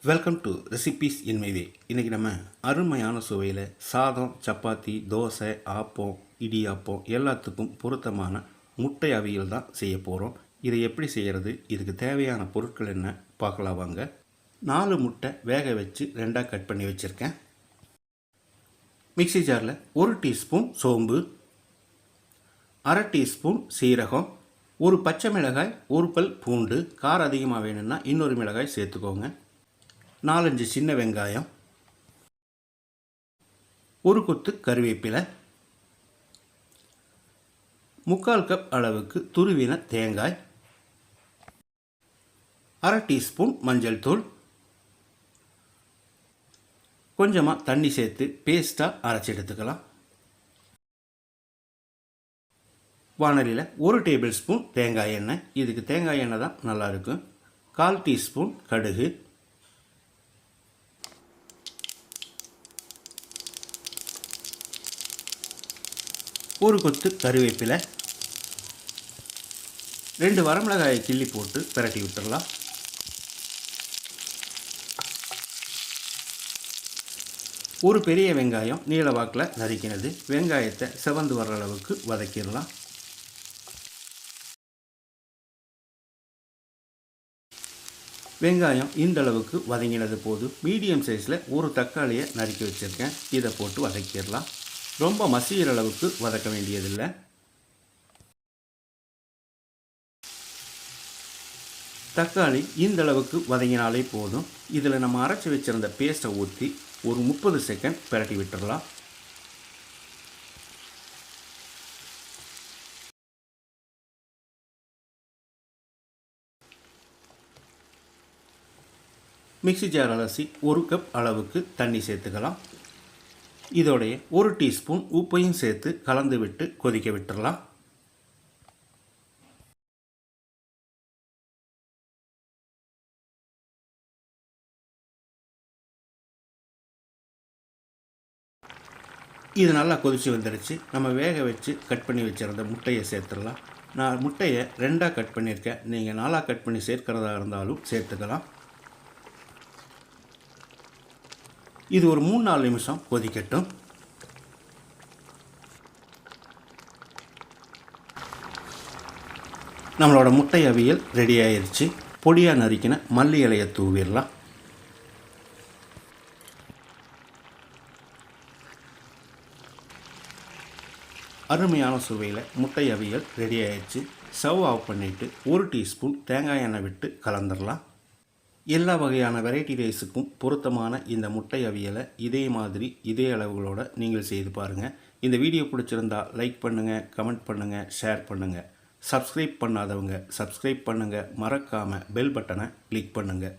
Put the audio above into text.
Welcome to recipes in my way. இன்றைக்கி நம்ம அருமையான சுவையில் சாதம், சப்பாத்தி, தோசை, ஆப்பம், இடியாப்பம் எல்லாத்துக்கும் பொருத்தமான முட்டை அவியல் தான் செய்ய போகிறோம். இதை எப்படி செய்கிறது, இதுக்கு தேவையான பொருட்கள் என்ன பார்க்கலாம் வாங்க. 4 முட்டை வேக வச்சு 2ஆக கட் பண்ணி வச்சுருக்கேன். மிக்சி ஜாரில் 1 டீஸ்பூன் சோம்பு, 1/2 டீஸ்பூன் சீரகம், 1 பச்சை மிளகாய், 1 பல் பூண்டு, காரம் அதிகமாக வேணும்னா இன்னொரு மிளகாய் சேர்த்துக்கோங்க, 4-5 சின்ன வெங்காயம், 1 கொத்து கருவேப்பிலை, 3/4 கப் அளவுக்கு துருவின தேங்காய், 1/2 டீஸ்பூன் மஞ்சள் தூள், கொஞ்சமாக தண்ணி சேர்த்து பேஸ்ட்டாக அரைச்சி எடுத்துக்கலாம். வானலியில் 1 டேபிள் ஸ்பூன் தேங்காய் எண்ணெய், இதுக்கு தேங்காய் எண்ணெய் தான் நல்லாயிருக்கும். 1/4 டீஸ்பூன் கடுகு, 1 கொத்து கருவேப்பிலை, 2 வரமிளகாயை கிள்ளி போட்டு பிரட்டி விட்டுடலாம். ஒரு பெரிய வெங்காயம் நீல வாக்கில் நறுக்கினது, வெங்காயத்தை செவந்து வர்ற அளவுக்கு வதக்கிடலாம். வெங்காயம் இந்த அளவுக்கு வதங்கினது போது மீடியம் சைஸில் ஒரு தக்காளியை நறுக்கி வச்சுருக்கேன், இதை போட்டு வதக்கிடலாம். ரொம்ப மசிகிற அளவுக்கு வதக்க வேண்டியதில்லை. தக்காளி இந்த அளவுக்கு வதங்கினாலே போதும். இதில் நம்ம அரைச்சி வச்சிருந்த பேஸ்ட்டை ஊற்றி ஒரு 30 செகண்ட் பிரட்டி விட்டுடலாம். மிக்சி ஜார் அலசி 1 கப் அளவுக்கு தண்ணி சேர்த்துக்கலாம். இதோடைய 1 டீஸ்பூன் உப்பையும் சேர்த்து கலந்து விட்டு கொதிக்க விட்டுடலாம். இது நல்லா கொதித்து வந்துடுச்சு. நம்ம வேக வச்சு கட் பண்ணி வச்சுருந்த முட்டையை சேர்த்துடலாம். நான் முட்டையை 2ஆக கட் பண்ணியிருக்கேன், நீங்கள் 4ஆக கட் பண்ணி சேர்க்கிறதா இருந்தாலும் சேர்த்துக்கலாம். இது ஒரு 3-4 நிமிஷம் கொதிக்கட்டும். நம்மளோட முட்டை அவியல் ரெடி ஆயிடுச்சு. பொடியாக நறுக்கின மல்லி இலையை தூவிடலாம். அருமையான சுவையில் முட்டை அவியல் ரெடி ஆயிடுச்சு. ஸ்டவ் ஆஃப் பண்ணிவிட்டு 1 டீஸ்பூன் தேங்காய் எண்ணெய் விட்டு கலந்துடலாம். எல்லா வகையான வெரைட்டி ரைஸுக்கும் பொருத்தமான இந்த முட்டை அவியலை இதே மாதிரி இதே அளவுகளோடு நீங்கள் செய்து பாருங்கள். இந்த வீடியோ பிடிச்சிருந்தால் லைக் பண்ணுங்கள், கமெண்ட் பண்ணுங்கள், ஷேர் பண்ணுங்கள். சப்ஸ்கிரைப் பண்ணாதவங்க சப்ஸ்கிரைப் பண்ணுங்கள், மறக்காமல் பெல் பட்டனை கிளிக் பண்ணுங்கள்.